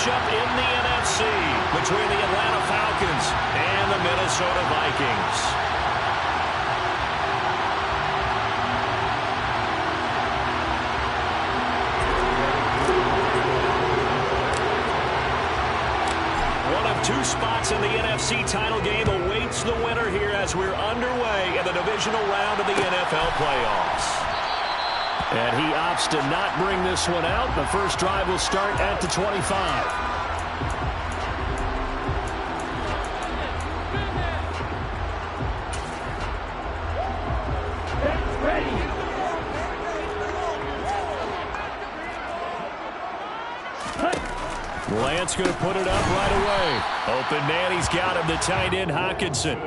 matchup in the NFC between the Atlanta Falcons and the Minnesota Vikings. Two spots in the NFC title game awaits the winner here as we're underway in the divisional round of the NFL playoffs. And he opts to not bring this one out. The first drive will start at the 25. Lance going to put it up right away. Open man, he's got him, the tight end Hockenson.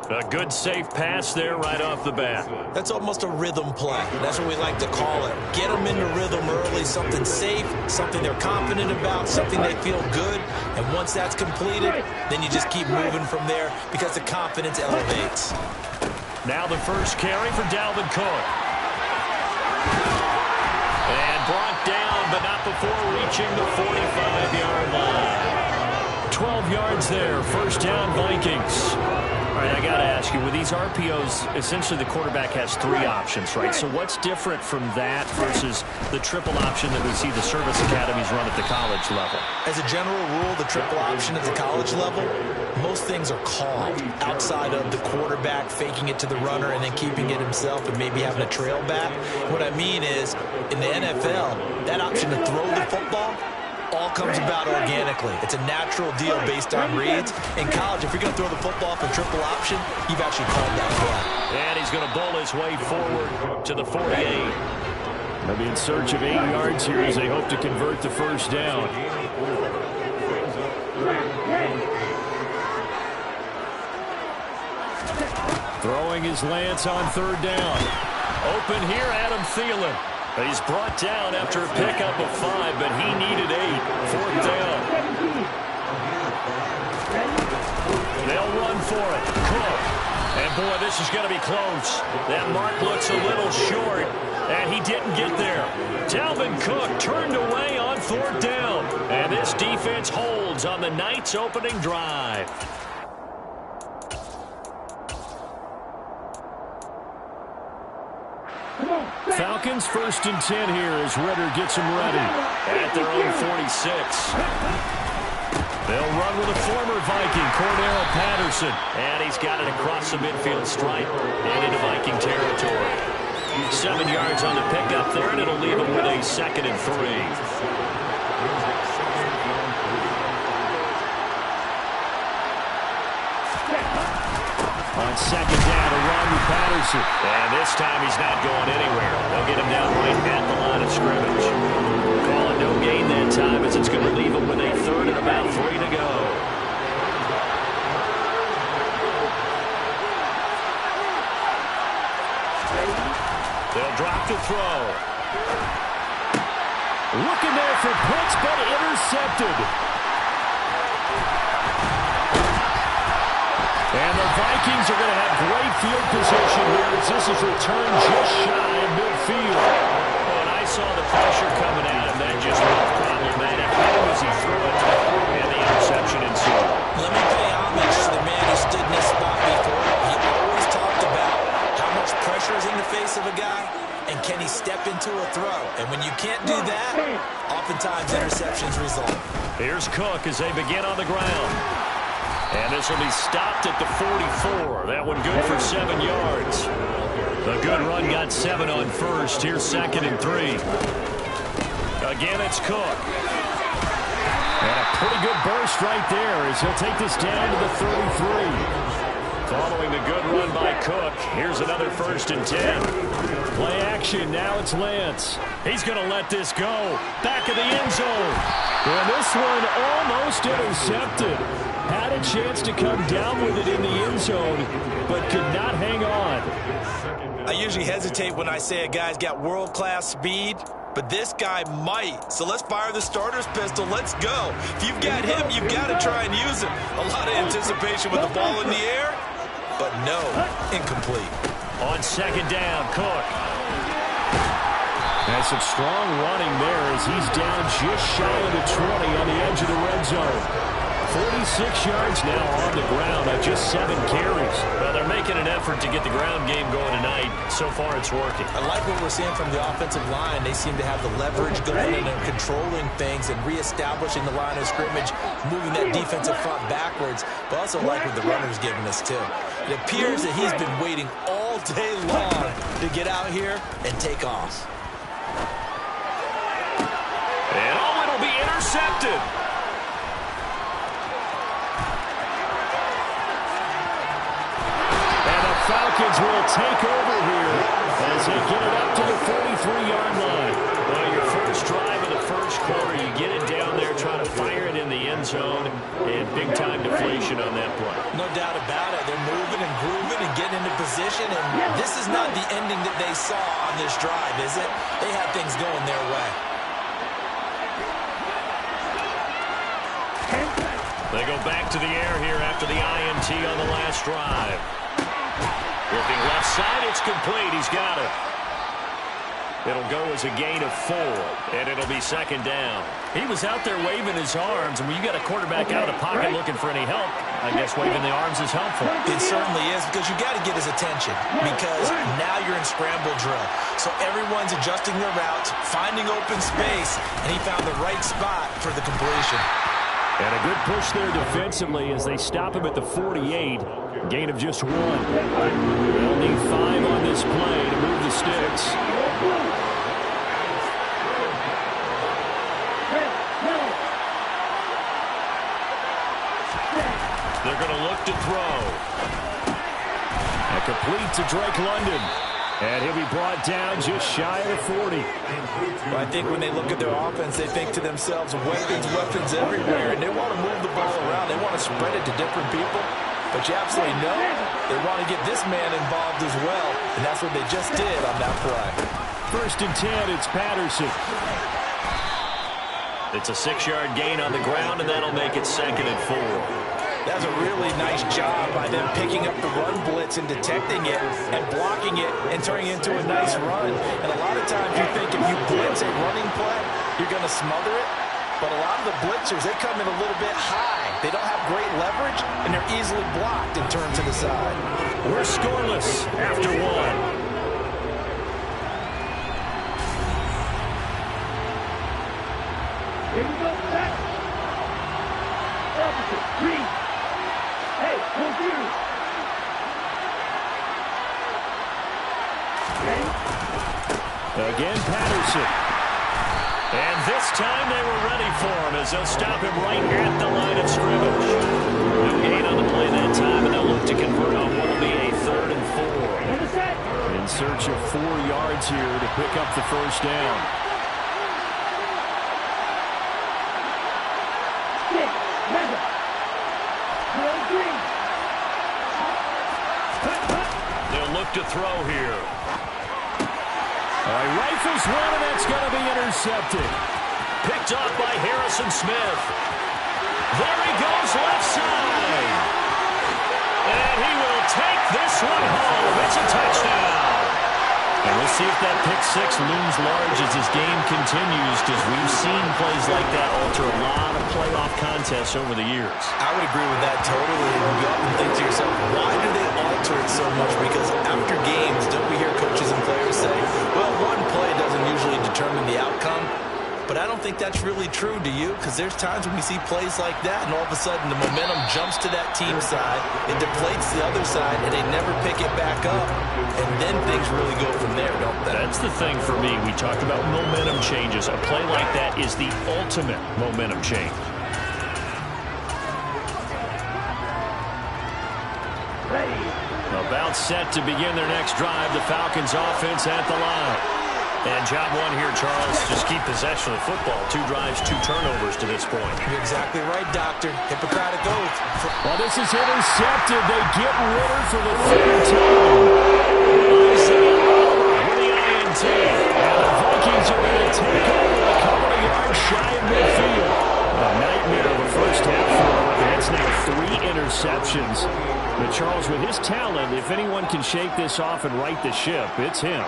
A good safe pass there right off the bat. That's almost a rhythm play. That's what we like to call it. Get them into rhythm early, something safe, something they're confident about, something they feel good. And once that's completed, then you just keep moving from there because the confidence elevates. Now the first carry for Dalvin Cook. And brought down, but not before reaching the 45-yard line. 12 yards there, first down Vikings. All right, I got to ask you, with these RPOs, essentially the quarterback has three options, right? So what's different from that versus the triple option that we see the service academies run at the college level? As a general rule, the triple option at the college level, most things are called outside of the quarterback faking it to the runner and then keeping it himself and maybe having a trail back. What I mean is, in the NFL, that option to throw the football all comes about organically. It's a natural deal based on reads. In college, if you're going to throw the football for triple option, you've actually called that play. And he's going to bowl his way forward to the 48. They'll be in search of 8 yards here as they hope to convert the first down. Throwing his Lance on third down. Open here, Adam Thielen. He's brought down after a pickup of 5, but he needed 8. Fourth down. They'll run for it. Cook. And, boy, this is going to be close. That mark looks a little short, and he didn't get there. Dalvin Cook turned away on fourth down. And this defense holds on the night's opening drive. Falcons 1st and 10 here as Ritter gets them ready. At their own 46. They'll run with a former Viking, Cordero Patterson. And he's got it across the midfield stripe and into Viking territory. 7 yards on the pickup there, and it'll leave him with a 2nd and 3. On second down, a run with Patterson. And this time he's not going anywhere. They'll get him down right at the line of scrimmage. Call it no gain that time as it's going to leave him with a 3rd and about 3 to go. They'll drop the throw. Looking there for Pitts, but intercepted. And the Vikings are going to have great field position here as this is returned just shy of midfield. When I saw the pressure coming at him, that just looked problematic. How was he threw it? And the interception ensued. Let me pay homage to the man who stood in this spot before. He always talked about how much pressure is in the face of a guy and can he step into a throw. And when you can't do that, oftentimes interceptions result. Here's Cook as they begin on the ground. And this will be stopped at the 44. That one good for 7 yards. The good run got 7 on first. Here's 2nd and 3. Again, it's Cook. And a pretty good burst right there as he'll take this down to the 33. Following the good run by Cook, here's another 1st and 10. Play action. Now it's Lance. He's going to let this go. Back of the end zone. And this one almost intercepted. Had a chance to come down with it in the end zone, but could not hang on. I usually hesitate when I say a guy's got world-class speed, but this guy might. So let's fire the starter's pistol. Let's go. If you've got him, you've got to try and use him. A lot of anticipation with the ball in the air, but no, incomplete. On 2nd down, Cook. And some strong running there as he's down just shy of the 20 on the edge of the red zone. 46 yards now on the ground on just 7 carries. Well, they're making an effort to get the ground game going tonight. So far, it's working. I like what we're seeing from the offensive line. They seem to have the leverage going in and controlling things and reestablishing the line of scrimmage, moving that defensive front backwards. But also like what the runner's giving us, too. It appears that he's been waiting all day long to get out here and take off. And it'll be intercepted. Falcons will take over here as they get it up to the 43-yard line. Well, your first drive of the first quarter, you get it down there, trying to fire it in the end zone, and big-time deflation on that play. No doubt about it. They're moving and grooving and getting into position, and this is not the ending that they saw on this drive, is it? They had things going their way. They go back to the air here after the INT on the last drive. Looking left side, it's complete. He's got it. It'll go as a gain of 4, and it'll be second down. He was out there waving his arms, and when you got a quarterback out of the pocket looking for any help, I guess waving the arms is helpful. It certainly is, because you got to get his attention, because now you're in scramble drill. So everyone's adjusting their routes, finding open space, and he found the right spot for the completion. And a good push there defensively as they stop him at the 48. Gain of just 1. They'll need 5 on this play to move the sticks. They're going to look to throw. And complete to Drake London. And he'll be brought down just shy of the 40. Well, I think when they look at their offense, they think to themselves, weapons everywhere. And they want to move the ball around. They want to spread it to different people. But you absolutely know they want to get this man involved as well. And that's what they just did on that play. 1st and 10, it's Patterson. It's a 6-yard gain on the ground, and that'll make it 2nd and 4. That's a really nice job by them picking up the run blitz and detecting it and blocking it and turning it into a nice run. And a lot of times you think if you blitz a running play, you're going to smother it. But a lot of the blitzers, they come in a little bit high. They don't have great leverage, and they're easily blocked and turned to the side. We're scoreless after 1. Here we go, back. Opposite, 3. Hey, come here. Again, Patterson. And this time they were ready for him as they'll stop him right at the line of scrimmage. No gain on the play that time, and they'll look to convert on what will be a 3rd and 4. In search of 4 yards here to pick up the first down. They'll look to throw here. Rifles one, and that's going to be intercepted. Picked off by Harrison Smith. There he goes left side. And he will take this one home. It's a touchdown. And we'll see if that pick 6 looms large as this game continues, because we've seen plays like that alter a lot of playoff contests over the years. I would agree with that totally. And you often think to yourself, why do they alter it so much? Because after games, don't we hear coaches and players say, well, one play doesn't usually determine the outcome. But I don't think that's really true, do you? Because there's times when we see plays like that, and all of a sudden the momentum jumps to that team side, it deflates the other side, and they never pick it back up. And then things really go from there, don't they? That's the thing for me. We talked about momentum changes. A play like that is the ultimate momentum change. About set to begin their next drive. The Falcons offense at the line. And job 1 here, Charles, just keep possession of the football. 2 drives, 2 turnovers to this point. You're exactly right, Doctor. Hippocratic oath. Well, this is intercepted. They get Ritter for the 3rd time. With the INT. And the Vikings are going to take over a couple of yards shy of midfield. A nightmare of a first half for him. That's now 3 interceptions. But Charles, with his talent, if anyone can shake this off and right the ship, it's him.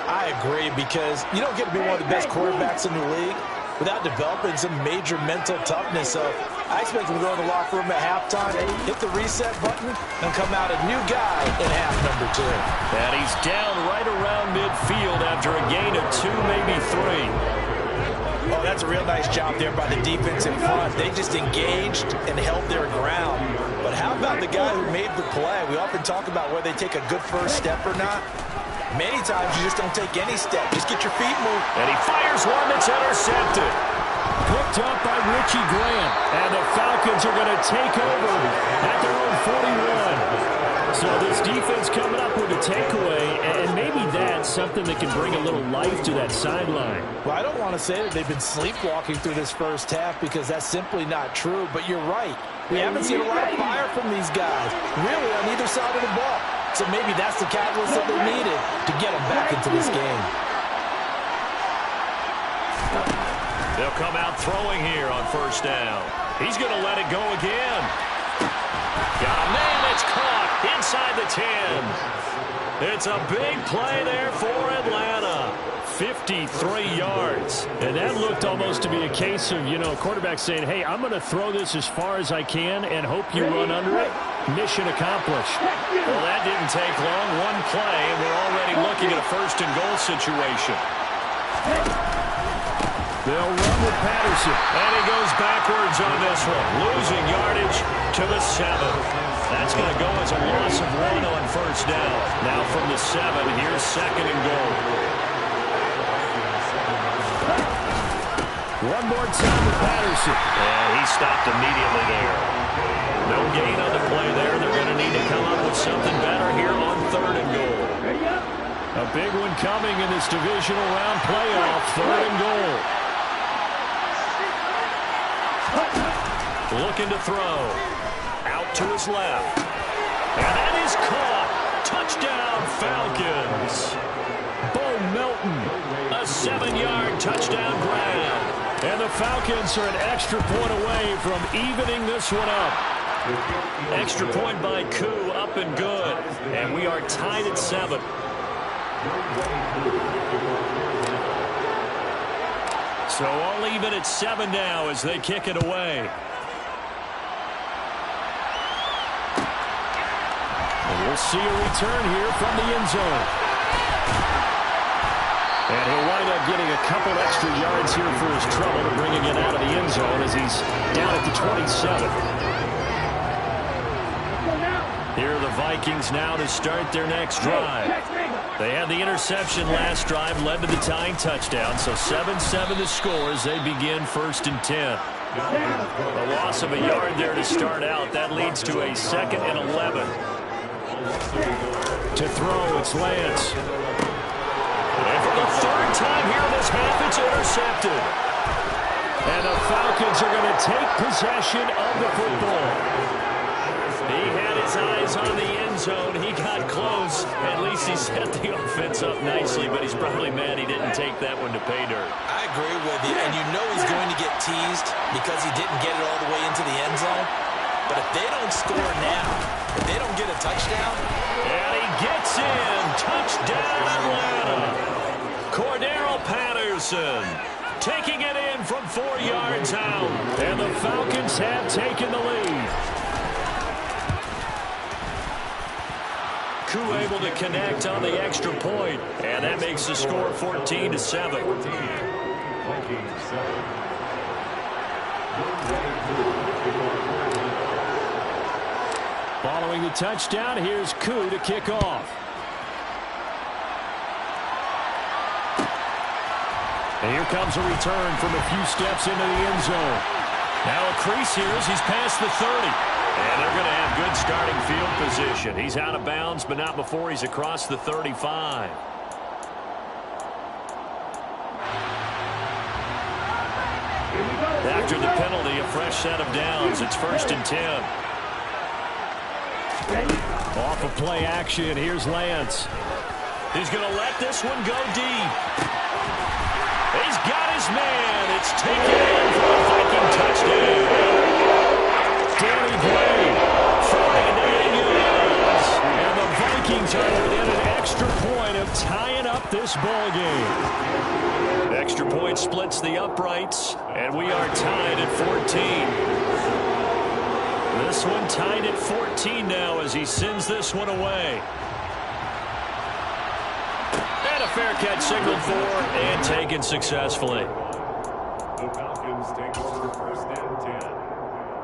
I agree, because you don't get to be one of the best quarterbacks in the league without developing some major mental toughness. So I expect him to go in the locker room at halftime, hit the reset button, and come out a new guy in half number 2. And he's down right around midfield after a gain of 2, maybe 3. Oh, that's a real nice job there by the defense in front. They just engaged and held their ground. But how about the guy who made the play? We often talk about whether they take a good first step or not. Many times you just don't take any step. Just get your feet moved. And he fires one that's intercepted. Picked up by Richie Graham. And the Falcons are going to take over at their own 41. So this defense coming up with a takeaway, and maybe that's something that can bring a little life to that sideline. Well, I don't want to say that they've been sleepwalking through this first half, because that's simply not true. But you're right. We haven't seen a lot of fire from these guys, really, on either side of the ball. So maybe that's the catalyst that they needed to get them back into this game. They'll come out throwing here on first down. He's going to let it go again. Got a man, it's caught inside the 10. It's a big play there for Atlanta. 53 yards. And that looked almost to be a case of, quarterback saying, hey, I'm going to throw this as far as I can and hope you run under it. Mission accomplished. Well, that didn't take long. One play, and we're already looking at a first-and-goal situation. They'll run with Patterson. And he goes backwards on this one. Losing yardage to the 7. That's going to go as a loss of 1 on first down. Now from the 7, here's second and goal. One more time with Patterson. And he stopped immediately there. No gain on the play there. They're going to need to come up with something better here on third and goal. A big one coming in this divisional round playoff. Third and goal. Looking to throw. Out to his left. And that is caught. Touchdown, Falcons. Bo Melton. A 7-yard touchdown grab. And the Falcons are an extra point away from evening this one up. Extra point by Koo, up and good. And we are tied at 7. So all even at 7 now as they kick it away. And we'll see a return here from the end zone. And he'll wind up getting a couple extra yards here for his trouble and bringing it out of the end zone as he's down at the 27. Here are the Vikings now to start their next drive. They had the interception last drive, led to the tying touchdown, so 7-7 the score as they begin first and 10. A loss of a yard there to start out. That leads to a 2nd and 11. To throw, it's Lance. And for the third time here this half, it's intercepted. And the Falcons are going to take possession of the football. He had his eyes on the end zone. He got close. At least he set the offense up nicely, but he's probably mad he didn't take that one to pay dirt. I agree with you, and you know he's going to get teased because he didn't get it all the way into the end zone. But if they don't score now, if they don't get a touchdown. And he gets in. Touchdown, Atlanta. Cordero Patterson taking it in from 4 yards out. And the Falcons have taken the lead. Koo able to connect on the extra point, and that makes the score 14-7. Following the touchdown, here's Koo to kick off. And here comes a return from a few steps into the end zone. Now a crease here as he's past the 30. And they're going to have good starting field position. He's out of bounds, but not before he's across the 35. After the penalty, a fresh set of downs. It's first and 10. Off of play action, here's Lance. He's going to let this one go deep. He's got his man. It's taken in for a Viking touchdown. Danny Gray, 49 yards. and the Vikings are within an extra point of tying up this close ball game. Extra point splits the uprights, and we are tied at 14. This one tied at 14 now as he sends this one away. And a fair catch signaled for and taken successfully. The Falcons take over first and 10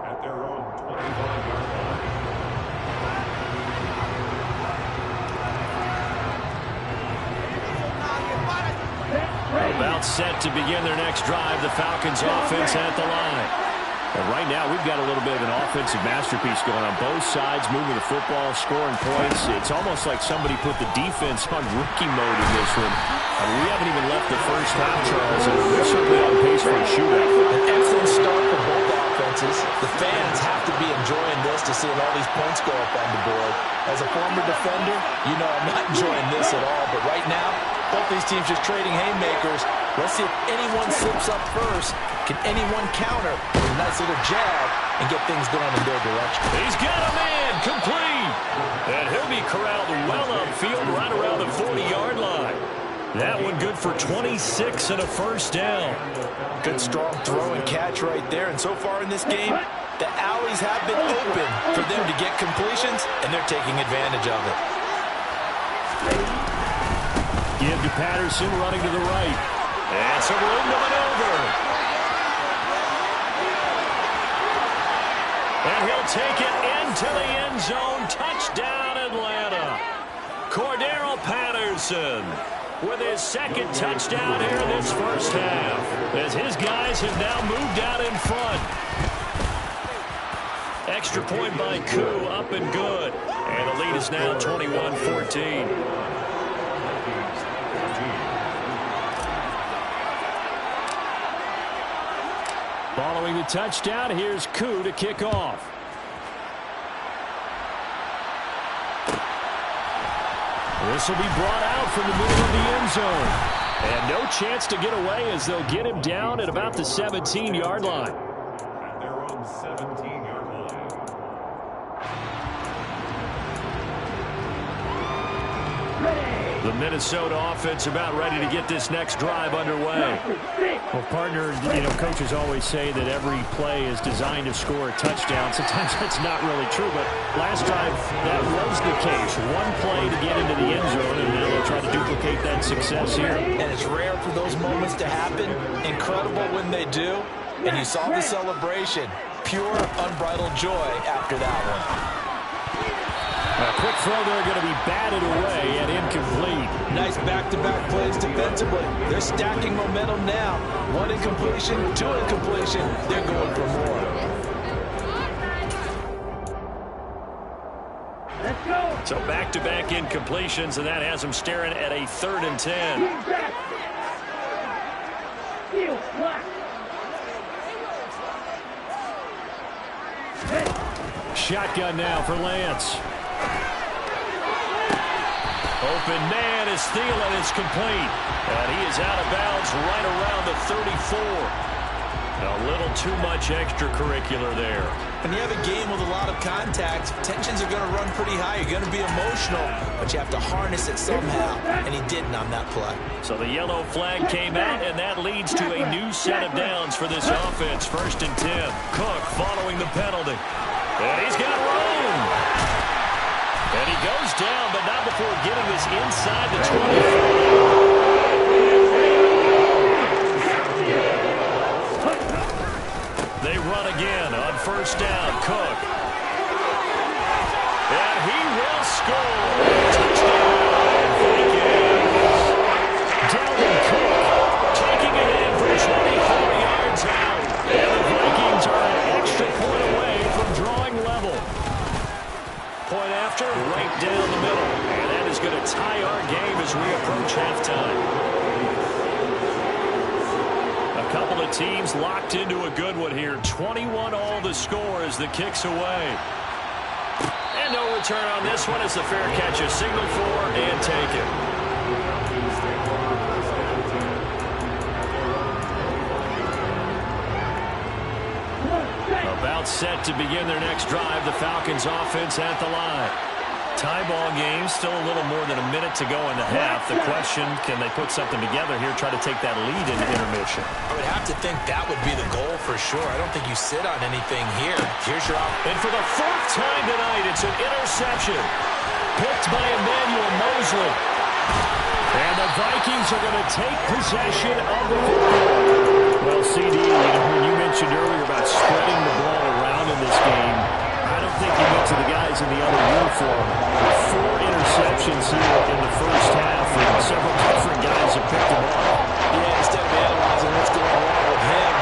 at their own 25-yard line. About set to begin their next drive, the Falcons offense at the line. And right now, we've got a little bit of an offensive masterpiece going on both sides, moving the football, scoring points. It's almost like somebody put the defense on rookie mode in this one. I mean, we haven't even left the first half, Charles, and we're certainly on pace for a shootout. An excellent start for both offenses. The fans have to be enjoying this to seeing all these points go up on the board. As a former defender, you know I'm not enjoying this at all, but right now, both these teams just trading haymakers. Let's see if anyone slips up first. Can anyone counter with a nice little jab and get things going in their direction? He's got a man complete. And he'll be corralled well upfield right around the 40-yard line. That one good for 26 and a first down. Good strong throw and catch right there. And so far in this game, the alleys have been open for them to get completions, and they're taking advantage of it. Give to Patterson, running to the right. And some room to maneuver. And he'll take it into the end zone. Touchdown, Atlanta. Cordero Patterson with his second touchdown here in this first half, as his guys have now moved out in front. Extra point by Koo, up and good. And the lead is now 21-14. Following the touchdown, here's Koo to kick off. This will be brought out from the middle of the end zone. And no chance to get away as they'll get him down at about the 17-yard line. At their own 17-yard line. The Minnesota offense about ready to get this next drive underway. Well, partner, you know, coaches always say that every play is designed to score a touchdown. Sometimes that's not really true, but last drive, that was the case. One play to get into the end zone, and now they'll try to duplicate that success here. And it's rare for those moments to happen. Incredible when they do. And you saw the celebration. Pure, unbridled joy after that one. A quick throw there going to be batted away and incomplete. Nice back-to-back plays defensively. They're stacking momentum now. One incompletion, two incompletion. They're going for more. Let's go. So back-to-back incompletions, and that has them staring at a 3rd and 10. Back. Heel block. Shotgun now for Lance. Open man is Thielen. It's complete. And he is out of bounds right around the 34. A little too much extracurricular there. When you have a game with a lot of contact, tensions are going to run pretty high. You're going to be emotional, but you have to harness it somehow, and he didn't on that play. So the yellow flag came out, and that leads to a new set of downs for this offense. 1st and 10. Cook following the penalty. And he's got room. And he goes down, but not before getting this inside the 25. They run again on 1st down. Cook. And he will score. Touchdown, Vikings. Dalvin Cook taking it in for 24 yards out. And the Vikings are an extra point away from drawing level. Point after, right down the middle. And that is going to tie our game as we approach halftime. A couple of teams locked into a good one here. 21 all the score as the kick's away. And no return on this one as the fair catch is signaled for and taken. About set to begin their next drive. The Falcons offense at the line. Tie ball game, still a little more than a minute to go in the half. The question, can they put something together here, try to take that lead into intermission? I would have to think that would be the goal for sure. I don't think you sit on anything here. Here's your And for the fourth time tonight, it's an interception. Picked by Emmanuel Mosley. And the Vikings are going to take possession of the football. Well, CD, when you mentioned earlier about spreading the ball around in this game, I don't think you went to the guys in the other uniform. 4 interceptions here in the first half, and several different guys have picked them up. Yeah, instead of analyzing what's going on with him,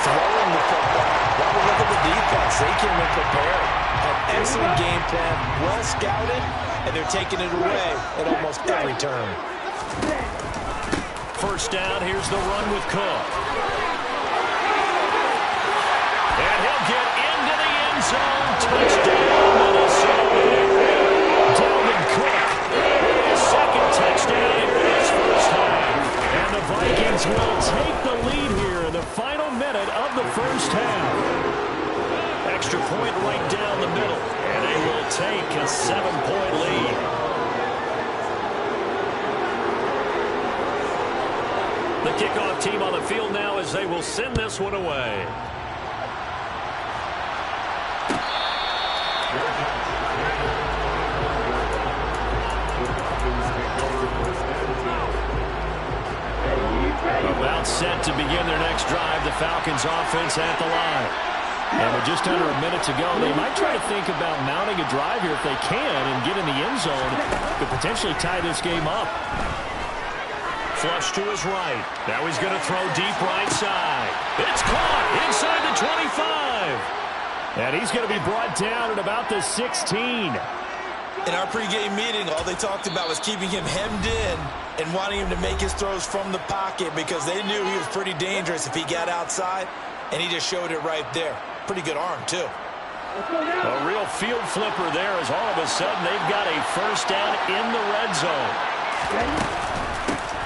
throwing the football. While we look at the defense, they came in prepared. An excellent game plan, well scouted, and they're taking it away at almost every turn. First down, here's the run with Cook. And he'll get into the end zone. Touchdown, Minnesota. Dalvin Cook with his second touchdown here in his first half. And the Vikings will take the lead here in the final minute of the first half. Extra point right down the middle. And they will take a 7-point lead. The kickoff team on the field now as they will send this one away. About set to begin their next drive, the Falcons offense at the line. And with just under a minute to go, they might try to think about mounting a drive here if they can and get in the end zone to potentially tie this game up. Flush to his right. Now he's going to throw deep right side. It's caught inside the 25. And he's going to be brought down at about the 16. In our pregame meeting, all they talked about was keeping him hemmed in and wanting him to make his throws from the pocket because they knew he was pretty dangerous if he got outside, and he just showed it right there. Pretty good arm, too. A real field flipper there as all of a sudden they've got a first down in the red zone.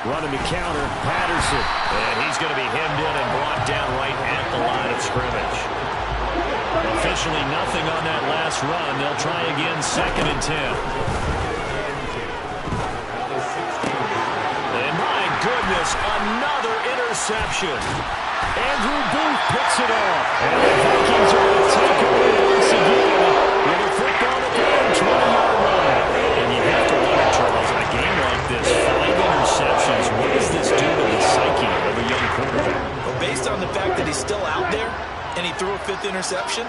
Running the counter, Patterson. And he's going to be hemmed in and brought down right at the line of scrimmage. Officially nothing on that last run. They'll try again, 2nd and 10. And my goodness, another interception. Andrew Booth picks it off. And the Vikings are going to take away once again with a football at their own 20-yard line. And you have to wonder, Charles, in a game like this, 5 interceptions, what does this do to the psyche of a young quarterback? Well, based on the fact that he's still out there and he threw a 5th interception,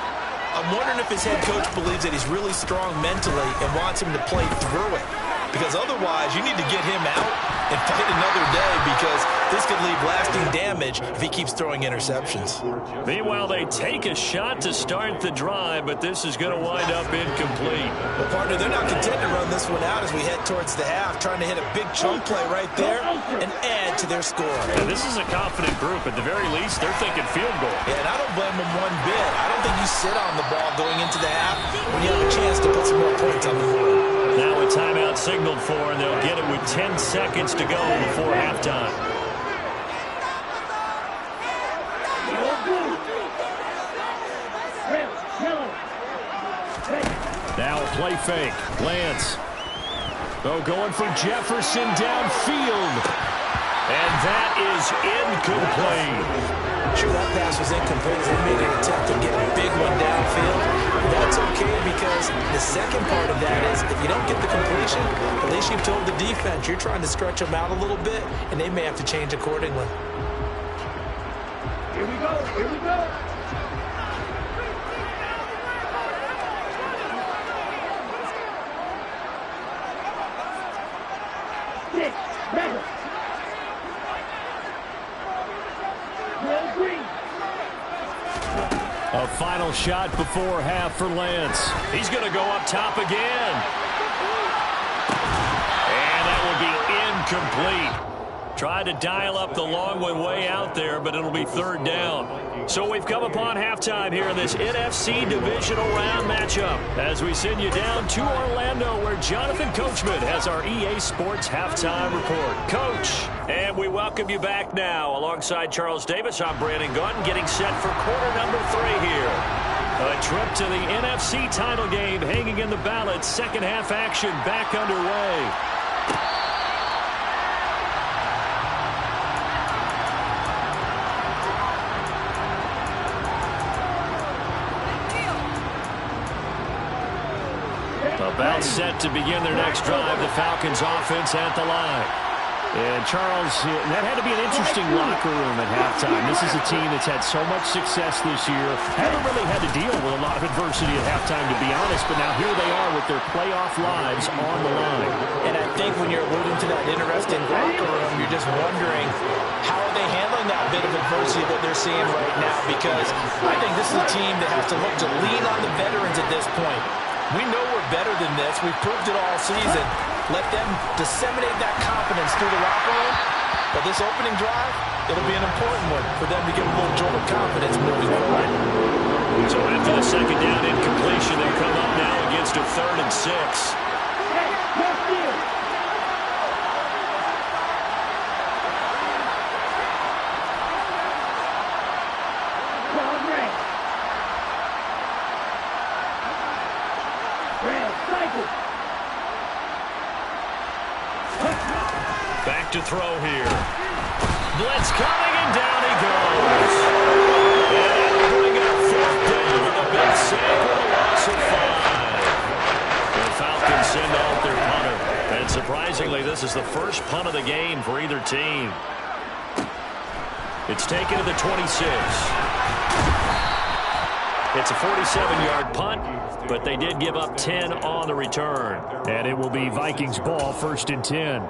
I'm wondering if his head coach believes that he's really strong mentally and wants him to play through it. Because otherwise, you need to get him out and fight another day because this could leave lasting damage if he keeps throwing interceptions. Meanwhile, they take a shot to start the drive, but this is going to wind up incomplete. Well, partner, they're not content to run this one out as we head towards the half, trying to hit a big chunk play right there and add to their score. Yeah, this is a confident group. At the very least, they're thinking field goal. Yeah, and I don't blame them one bit. I don't think you sit on the ball going into the half when you have a chance to put some more points on the board. Now a timeout signaled for, and they'll get it with 10 seconds to go before halftime. Now a play fake. Lance. Oh, going for Jefferson downfield. And that is incomplete. Sure, that pass was incomplete. They made an attempt to get a big one downfield. That's okay because the second part of that is if you don't get the completion, at least you've told the defense you're trying to stretch them out a little bit, and they may have to change accordingly. Here we go. Here we go. Six. Ready. A final shot before half for Lance. He's going to go up top again. And that will be incomplete. Tried to dial up the long one way out there, but it'll be 3rd down. So we've come upon halftime here in this NFC Divisional Round matchup as we send you down to Orlando where Jonathan Coachman has our EA Sports Halftime Report. Coach, and we welcome you back now. Alongside Charles Davis, I'm Brandon Gunn getting set for quarter number 3 here. A trip to the NFC title game hanging in the balance. Second half action back underway. About set to begin their next drive. The Falcons offense at the line. And Charles, that had to be an interesting locker room at halftime. This is a team that's had so much success this year. Haven't really had to deal with a lot of adversity at halftime, to be honest. But now here they are with their playoff lives on the line. And I think when you're alluding to that interesting locker room, you're just wondering how are they handling that bit of adversity that they're seeing right now. Because I think this is a team that has to look to lean on the veterans at this point. We know we're better than this. We've proved it all season. Let them disseminate that confidence through the locker room. But this opening drive, it'll be an important one for them to get a little jolt of confidence moving forward. So after the second down incompletion, they come up now against a 3rd and 6. Back to throw here. Blitz coming, and down he goes. And that'll bring up 4th down with a big sack with a loss of 5. The Falcons send off their punter. And surprisingly, this is the first punt of the game for either team. It's taken to the 26. It's a 47-yard punt, but they did give up 10 on the return. And it will be Vikings ball, 1st and 10.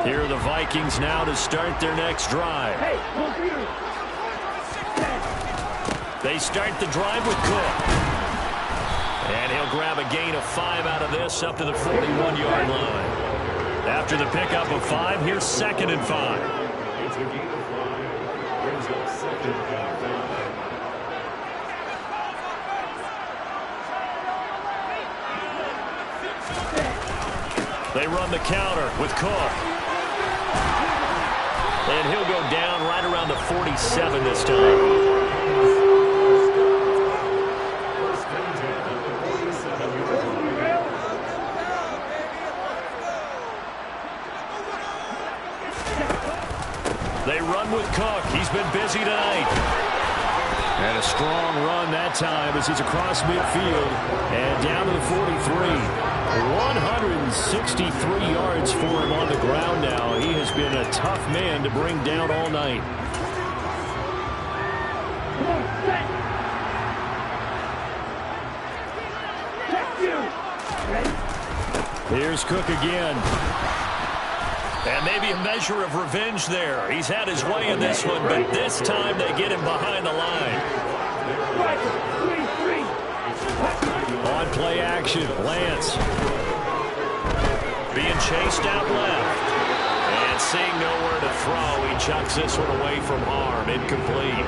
Here are the Vikings now to start their next drive. They start the drive with Cook. And he'll grab a gain of 5 out of this up to the 41-yard line. After the pickup of 5, here's 2nd and 5. It's a gain of 5. Brings up 2nd and 5. They run the counter with Cook. And he'll go down right around the 47 this time. They run with Cook. He's been busy tonight. And a strong run that time as he's across midfield and down to the 43. 163 yards for him on the ground now. He has been a tough man to bring down all night. Here's Cook again. And maybe a measure of revenge there. He's had his way in this one, but this time they get him behind the line. On play action, Lance. Being chased out left. And seeing nowhere to throw, he chucks this one away from harm. Incomplete.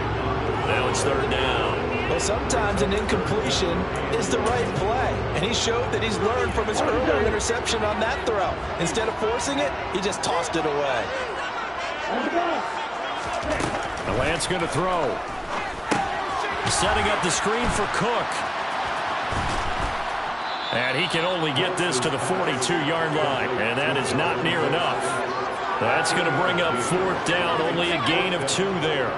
Now it's 3rd down. Well, sometimes an incompletion is the right play. And he showed that he's learned from his earlier interception on that throw. Instead of forcing it, he just tossed it away. Lance going to throw. Setting up the screen for Cook. And he can only get this to the 42-yard line. And that is not near enough. That's going to bring up 4th down. Only a gain of 2 there.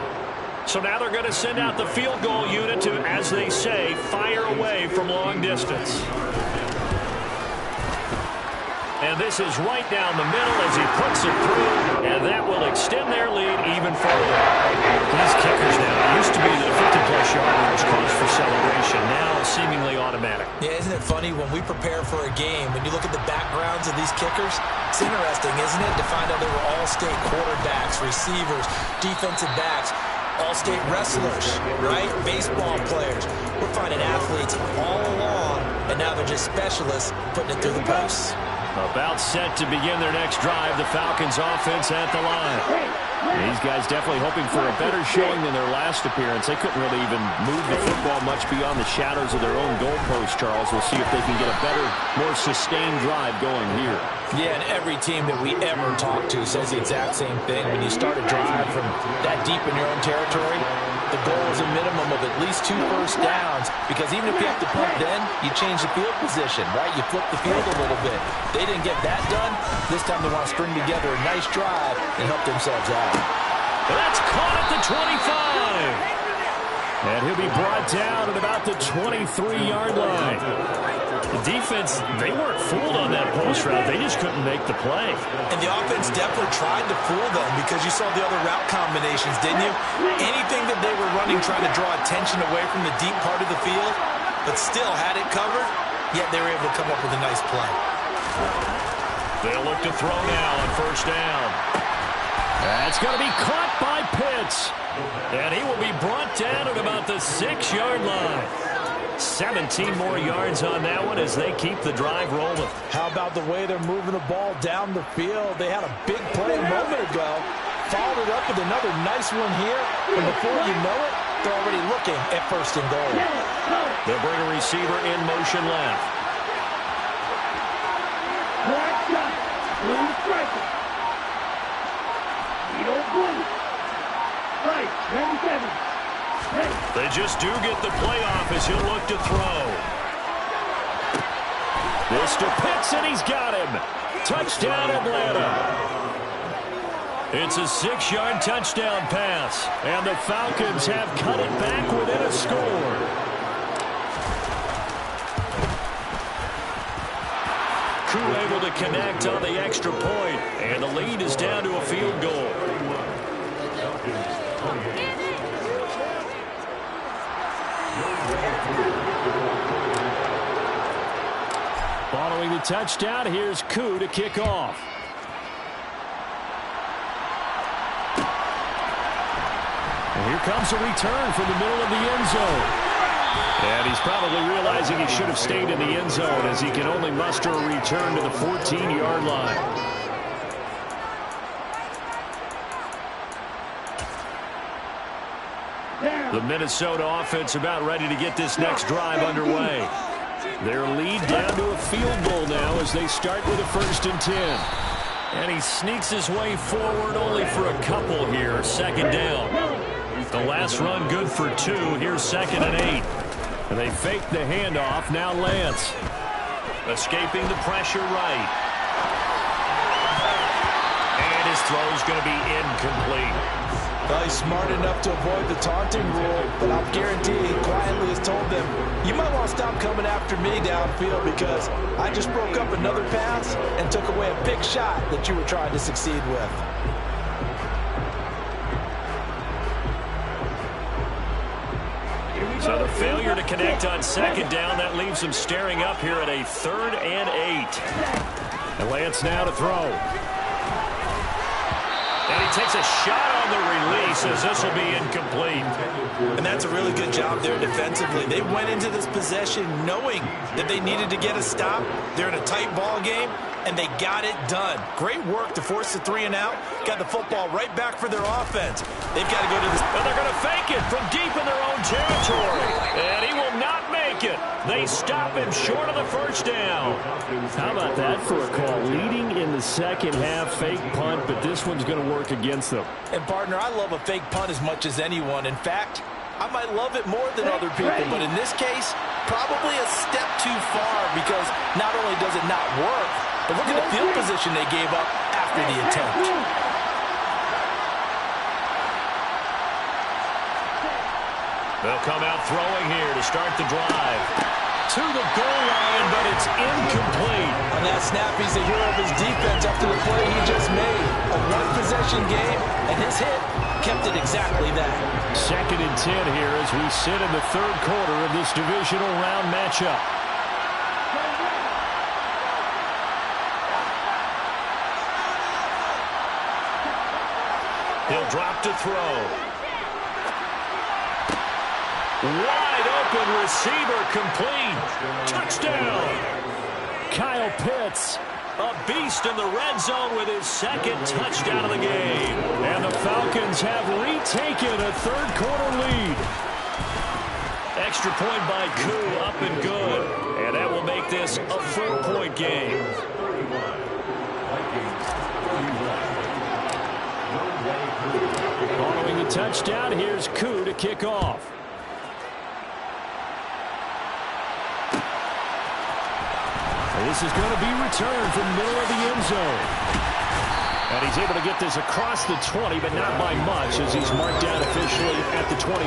So now they're going to send out the field goal unit to, as they say, fire away from long distance. And this is right down the middle as he puts it through, and that will extend their lead even further. These kickers now used to be the 50-plus yard was cause for celebration, now seemingly automatic. Yeah, isn't it funny when we prepare for a game, when you look at the backgrounds of these kickers, it's interesting, isn't it, to find out they were all-state quarterbacks, receivers, defensive backs, all-state wrestlers, right? Baseball players. We're finding athletes all along, and now they're just specialists putting it through the posts. About set to begin their next drive, the Falcons offense at the line. These guys definitely hoping for a better showing than their last appearance. They couldn't really even move the football much beyond the shadows of their own goalpost, Charles. We'll see if they can get a better, more sustained drive going here. Yeah, and every team that we ever talk to says the exact same thing. When you start a drive from that deep in your own territory, the goal is a minimum of at least 2 first downs, because even if you have to punt then, you change the field position, right? You flip the field a little bit. They didn't get that done. This time they want to string together a nice drive and help themselves out. That's caught at the 25. And he'll be brought down at about the 23-yard line. The defense, they weren't fooled on that post route. They just couldn't make the play. And the offense definitely tried to fool them, because you saw the other route combinations, didn't you? Anything that they were running trying to draw attention away from the deep part of the field, but still had it covered, yet they were able to come up with a nice play. They'll look to throw now on first down. That's going to be caught by Pitts. And he will be brought down at about the 6-yard line. 17 more yards on that one as they keep the drive rolling. How about the way they're moving the ball down the field? They had a big play a moment ago. Followed it up with another nice one here. And before you know it, they're already looking at first and goal. They'll bring a receiver in motion left. They just do get the playoff as he'll look to throw. This to Pitts, and he's got him. Touchdown, Atlanta. It's a 6-yard touchdown pass, and the Falcons have cut it back within a score. Crew able to connect on the extra point, and the lead is down to a field goal. Following the touchdown, here's Koo to kick off. And here comes a return from the middle of the end zone. And he's probably realizing he should have stayed in the end zone, as he can only muster a return to the 14-yard line. The Minnesota offense about ready to get this next drive underway. Their lead down to a field goal now as they start with a 1st and 10. And he sneaks his way forward only for a couple here. 2nd down. The last run good for 2. Here's 2nd and 8. And they fake the handoff. Now Lance. Escaping the pressure right. And his throw's going to be incomplete. Well, he's smart enough to avoid the taunting rule, but I'll guarantee he quietly has told them, you might want to stop coming after me downfield, because I just broke up another pass and took away a big shot that you were trying to succeed with. So the failure to connect on 2nd down, that leaves him staring up here at a 3rd and 8. And Lance now to throw. And he takes a shot on the release as this will be incomplete. And that's a really good job there defensively. They went into this possession knowing that they needed to get a stop. They're in a tight ball game, and they got it done. Great work to force the 3 and out. Got the football right back for their offense. They've got to go to this. And they're going to fake it from deep in their own territory. And he will not make it. They stop him short of the 1st down. How about that for a call? Leading in the 2nd half, fake punt, but this one's going to work against them. And, partner, I love a fake punt as much as anyone. In fact, I might love it more than other people, but in this case, probably a step too far, because not only does it not work, but look at the field position they gave up after the attempt. They'll come out throwing here to start the drive. To the goal line, but it's incomplete. On that snap, he's the hero of his defense after the play he just made. A one-possession game, and his hit kept it exactly that. 2nd and 10 here as we sit in the 3rd quarter of this divisional round matchup. He'll drop to throw. Wide open receiver, complete. Touchdown. Kyle Pitts, a beast in the red zone with his 2nd touchdown of the game. And the Falcons have retaken a 3rd quarter lead. Extra point by Koo, up and good. And that will make this a 4-point game. Following the touchdown, here's Koo to kick off. This is going to be returned from the middle of the end zone. And he's able to get this across the 20, but not by much, as he's marked down officially at the 21.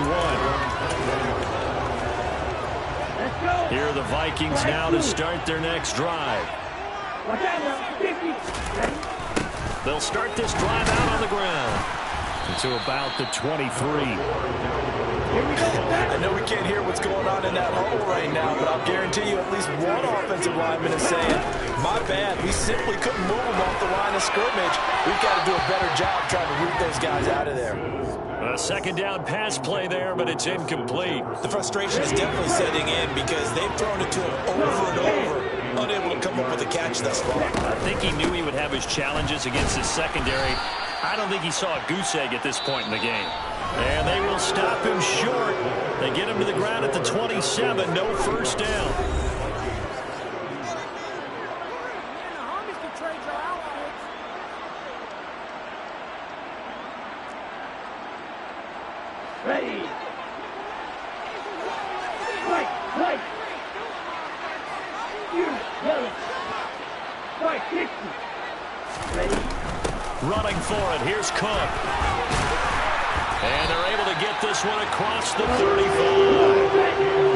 Here are the Vikings now to start their next drive. They'll start this drive out on the ground to about the 23. I know we can't hear what's going on in that huddle right now, but I'll guarantee you at least one offensive lineman is saying, my bad, we simply couldn't move them off the line of scrimmage. We've got to do a better job trying to root those guys out of there. A second down pass play there, but it's incomplete. The frustration is definitely setting in because they've thrown it to him over and over, unable to come up with a catch thus far. I think he knew he would have his challenges against his secondary. I don't think he saw a goose egg at this point in the game. And they will stop him short. They get him to the ground at the 27. No first down. Ready. Right. Yellow. Right, 60. Ready. Running for it. Here's Cook. And they're able to get this one across the 35.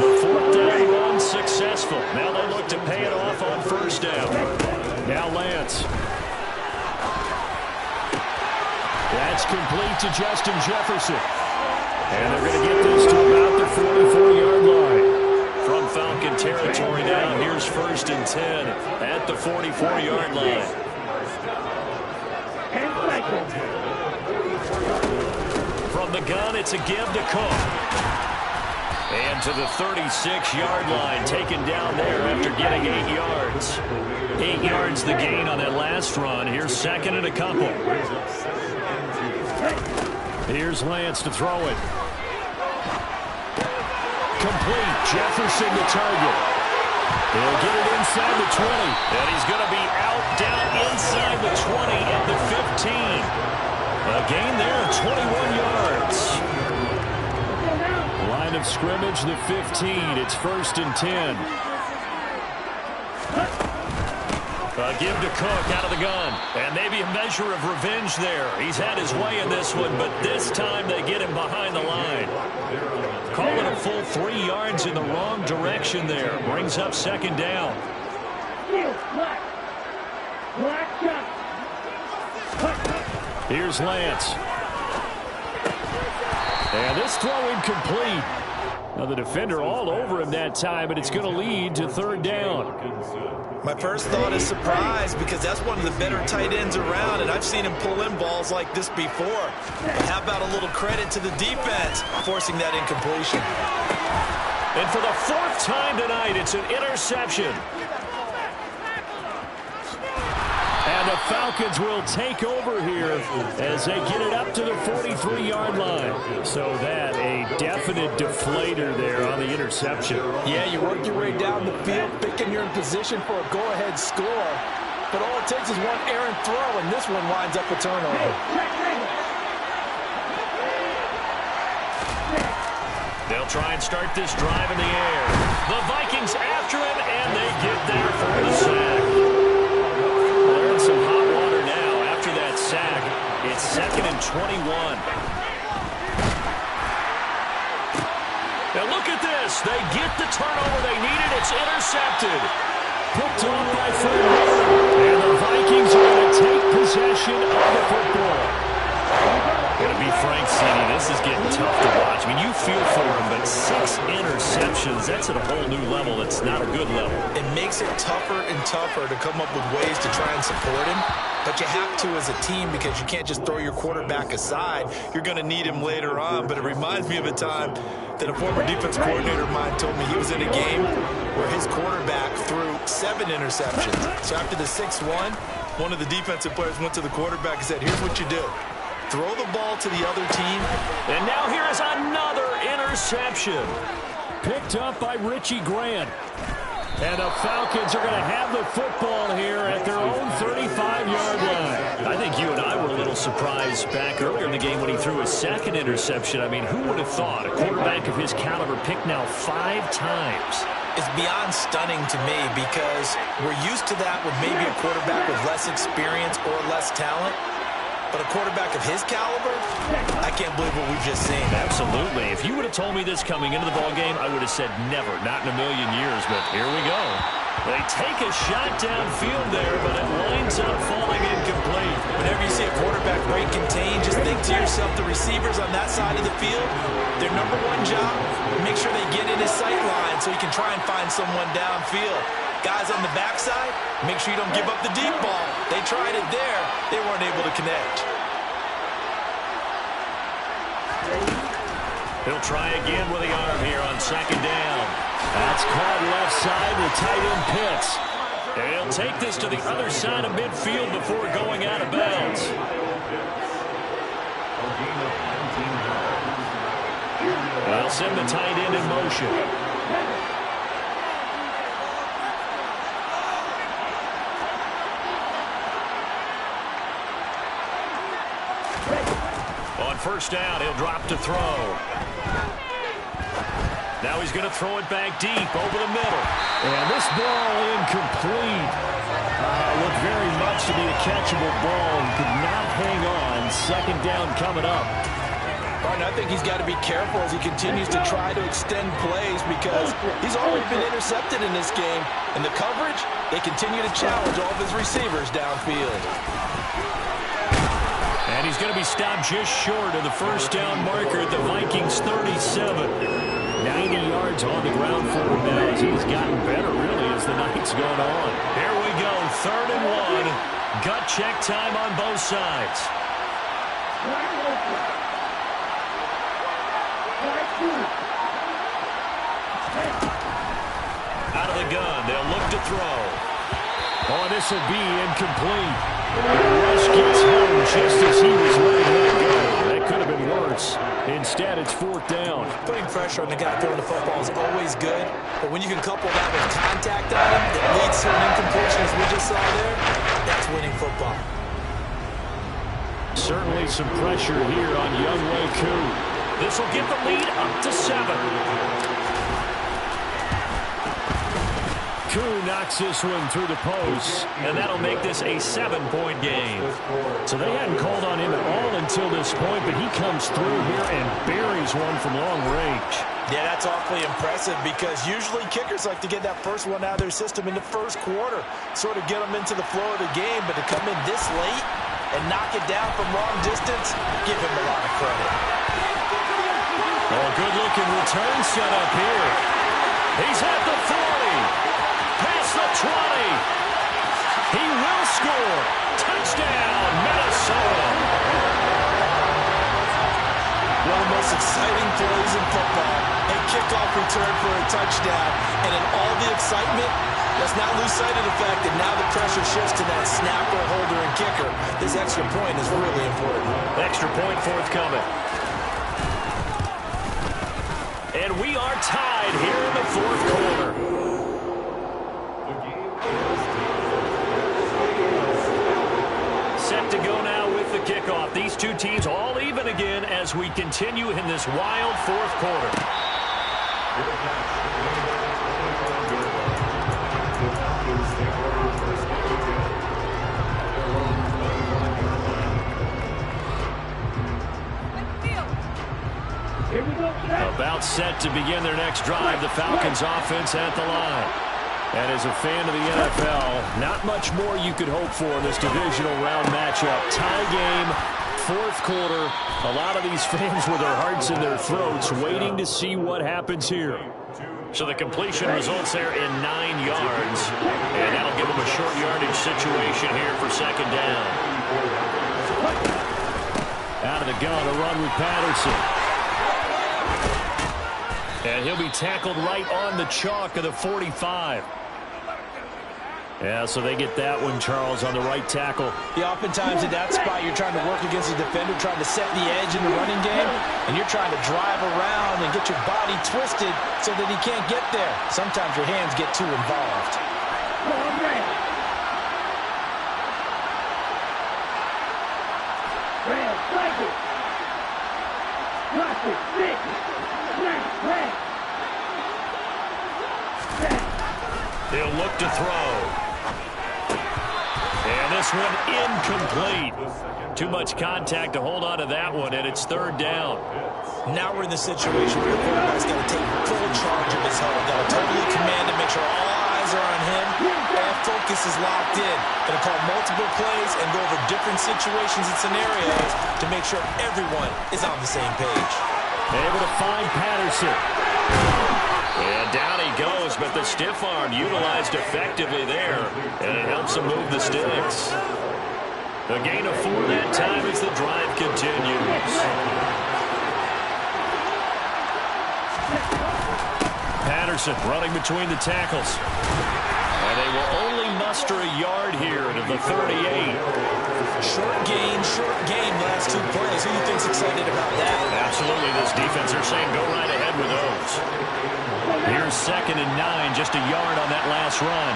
The fourth down run successful. Now they look to pay it off on first down. Now Lance. That's complete to Justin Jefferson. And they're going to get this to about the 44-yard line. From Falcon territory now, here's 1st and 10 at the 44-yard line. From the gun, it's a give to Cook. And to the 36-yard line, taken down there after getting 8 yards. 8 yards the gain on that last run. Here's 2nd and a couple. Here's Lance to throw it. Complete. Jefferson the target. He'll get it inside the 20. And he's going to be out down inside the 20 at the 15. A gain there of 21 yards. Line of scrimmage, the 15. It's 1st and 10. Give to Cook out of the gun. And maybe a measure of revenge there. He's had his way in this one, but this time they get him behind the line. Call it a full 3 yards in the wrong direction there. Brings up 2nd down. Here's Lance. And this throw incomplete. Now the defender all over him that time, but it's going to lead to 3rd down. My first thought is surprise because that's one of the better tight ends around, and I've seen him pull in balls like this before. But how about a little credit to the defense forcing that incompletion? And for the 4th time tonight, it's an interception. And the Falcons will take over here as they get it up to the 43-yard line. So that a definite deflator there on the interception. Yeah, you work your way down the field, thinking you're in position for a go-ahead score. But all it takes is one errant throw, and this one winds up a turnover. They'll try and start this drive in the air. The Vikings after him, and they get there for the sack. They're in some hot water now after that sack. It's 2nd and 21. Now look at this. They get the turnover they needed. It's intercepted. Picked off by Fred. And the Vikings are going to take possession of the football. Going to be frank, CD, this is getting tough to watch. I mean, you feel for him, but 6 interceptions, that's at a whole new level. It's not a good level. It makes it tougher and tougher to come up with ways to try and support him. But you have to as a team because you can't just throw your quarterback aside. You're going to need him later on. But it reminds me of a time that a former defense coordinator of mine told me he was in a game where his quarterback threw 7 interceptions. So after the 6-1, one of the defensive players went to the quarterback and said, here's what you do. Throw the ball to the other team. And now here is another interception. Picked up by Richie Grant. And the Falcons are going to have the football here at their own 35-yard line. I think you and I were a little surprised back earlier in the game when he threw his second interception. I mean, who would have thought a quarterback of his caliber picked now 5 times? It's beyond stunning to me because we're used to that with maybe a quarterback with less experience or less talent. But a quarterback of his caliber, I can't believe what we've just seen. Absolutely. If you would have told me this coming into the ballgame, I would have said never, not in a million years. But here we go. They take a shot downfield there, but it winds up falling incomplete. Whenever you see a quarterback break contain, just think to yourself, the receivers on that side of the field, their number one job, make sure they get in his sight line so he can try and find someone downfield. Guys on the backside, make sure you don't give up the deep ball. They tried it there. They weren't able to connect. He'll try again with the arm here on second down. That's caught left side. The tight end picks. And he'll take this to the other side of midfield before going out of bounds. They'll send the tight end in motion. On first down, he'll drop to throw. Now he's going to throw it back deep over the middle. And this ball incomplete. Looked very much to be a catchable ball and could not hang on. Second down coming up. Right, I think he's got to be careful as he continues to try to extend plays because he's already been intercepted in this game. And the coverage, they continue to challenge all of his receivers downfield. And he's going to be stopped just short of the first down marker at the Vikings 37. 90 yards on the ground for him now as he's gotten better, really, as the night's gone on. Here we go, 3rd and 1. Gut check time on both sides. Out of the gun, they'll look to throw. Oh, this will be incomplete. Rush gets home just as he was letting that go. That could have been worse. Instead, it's 4th down. Putting pressure on the guy throwing the football is always good, but when you can couple that with contact on him that leads to an incompletion, as we just saw there, that's winning football. Certainly some pressure here on Younghoe Koo. This will get the lead up to 7. Koo knocks this one through the post, and that'll make this a 7-point game. So they hadn't called on him at all until this point, but he comes through here and buries one from long range. Yeah, that's awfully impressive because usually kickers like to get that first one out of their system in the first quarter, sort of get them into the flow of the game, but to come in this late and knock it down from long distance, give him a lot of credit. Oh, good-looking return set up here. He's at the 40. Past the 20. He will score. Touchdown, Minnesota. One of the most exciting plays in football. A kickoff return for a touchdown. And in all the excitement, let's not lose sight of the fact that now the pressure shifts to that snapper, holder, and kicker. This extra point is really important. Extra point forthcoming. And we are tied here in the 4th quarter. Set to go now with the kickoff. These two teams all even again as we continue in this wild 4th quarter. About set to begin their next drive. The Falcons offense at the line. And as a fan of the NFL, not much more you could hope for in this divisional round matchup. Tie game, 4th quarter. A lot of these fans with their hearts in their throats waiting to see what happens here. So the completion results there in 9 yards. And that'll give them a short yardage situation here for 2nd down. Out of the gun, a run with Patterson. And he'll be tackled right on the chalk of the 45. Yeah, so they get that one, Charles, on the right tackle. Yeah, oftentimes at that spot, you're trying to work against a defender, trying to set the edge in the running game, and you're trying to drive around and get get your body twisted so that he can't get there. Sometimes your hands get too involved. Red, cycle. Cross it, six. Snap, red. He'll look to throw. And this one incomplete. Too much contact to hold on to that one, and it's third down. Now we're in the situation where your quarterback's got to take full charge of his huddle. Got to totally command it, make sure all eyes are on him. All focus is locked in. Going to call multiple plays and go over different situations and scenarios to make sure everyone is on the same page. Able to find Patterson. And down he goes, but the stiff arm utilized effectively there, and it helps him move the sticks. A gain of 4 that time as the drive continues. Patterson running between the tackles. And they will only muster a yard here to the 38. Short game, last 2 plays. Who do you think's excited about that? Absolutely, this defense are saying go right ahead with those. Here's 2nd and 9, just a yard on that last run.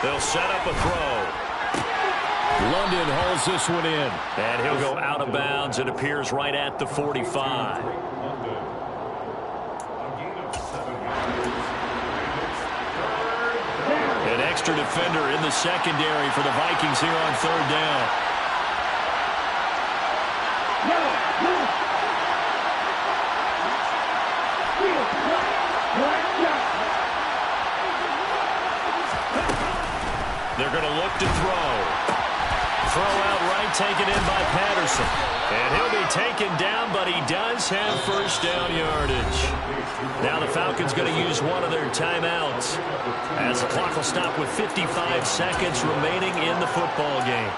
They'll set up a throw. London hauls this one in. And he'll go out of bounds. It appears right at the 45. An extra defender in the secondary for the Vikings here on third down. They're going to look to throw. Throw out right, taken in by Patterson. And he'll be taken down, but he does have first down yardage. Now the Falcons going to use one of their timeouts as the clock will stop with 55 seconds remaining in the football game.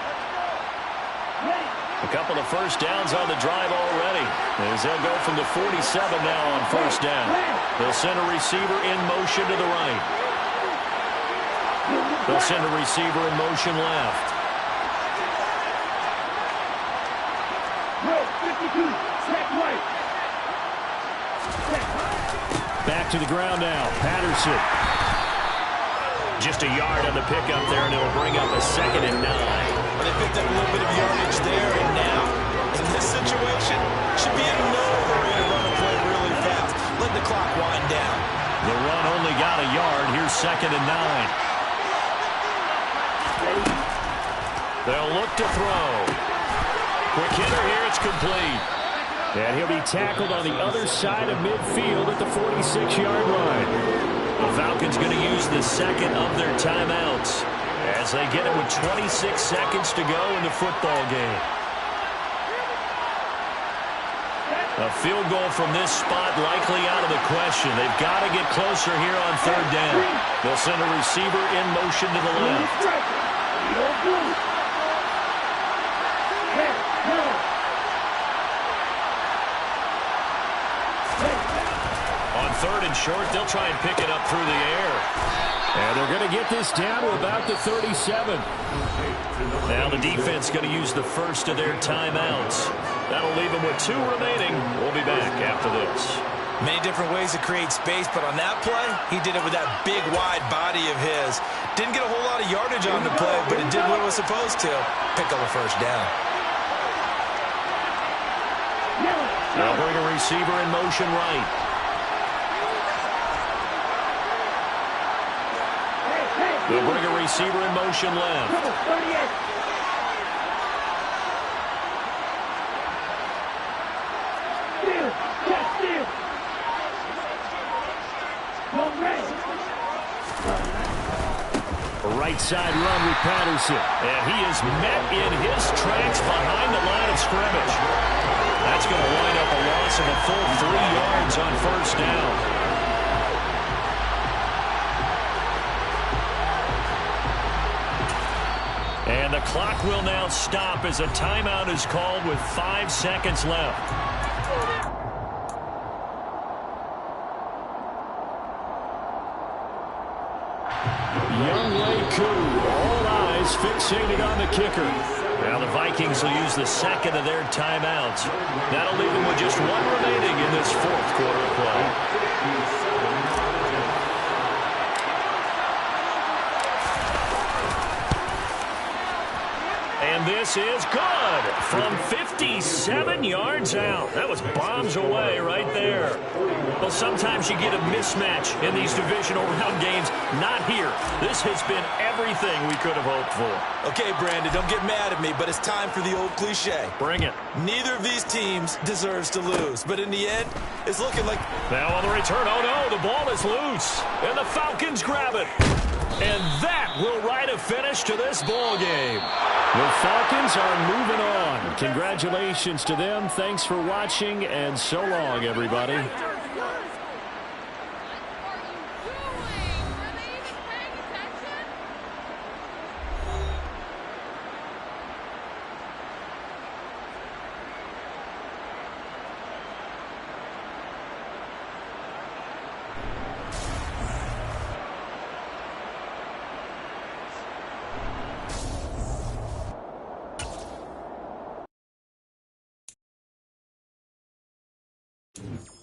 A couple of first downs on the drive already as they'll go from the 47 now on first down. They'll send a receiver in motion to the right. They'll send a receiver in motion left. Back to the ground now. Patterson. Just a yard on the pickup there, and it'll bring up a 2nd and 9. Well, they picked up a little bit of yardage there, and now, in this situation, should be in no hurry to run the play really fast. Let the clock wind down. The run only got a yard. Here's 2nd and 9. They'll look to throw. Quick hitter here, it's complete. And he'll be tackled on the other side of midfield at the 46-yard line. The Falcons going to use the 2nd of their timeouts as they get it with 26 seconds to go in the football game. A field goal from this spot likely out of the question. They've got to get closer here on third down. They'll send a receiver in motion to the left. On 3rd and short, they'll try and pick it up through the air. And they're going to get this down to about the 37. Now the defense going to use the first of their timeouts. That'll leave them with 2 remaining. We'll be back after this. Many different ways to create space, but on that play, he did it with that big, wide body of his. Didn't get a whole lot of yardage on the play, but it did what it was supposed to. Pick up a first down. They'll bring a receiver in motion right. They'll bring a receiver in motion left. Right side run with Patterson. And he is met in his tracks behind the line of scrimmage. That's going to wind up a loss of a full 3 yards on first down. And the clock will now stop as a timeout is called with 5 seconds left. Young Lei Koo, all eyes fixated on the kicker. Now the Vikings will use the second of their timeouts. That'll leave them with just one remaining in this fourth quarter of play. And this is good from 57 yards out. That was bombs away right there. Well, sometimes you get a mismatch in these divisional round games. Not here. This has been everything we could have hoped for. Okay, Brandon, don't get mad at me, but it's time for the old cliche. Bring it. Neither of these teams deserves to lose, but in the end, it's looking like... Now on the return, oh no, the ball is loose, and the Falcons grab it. And that will write a finish to this ball game. The Falcons are moving on. Congratulations to them. Thanks for watching, and so long, everybody. Thank you.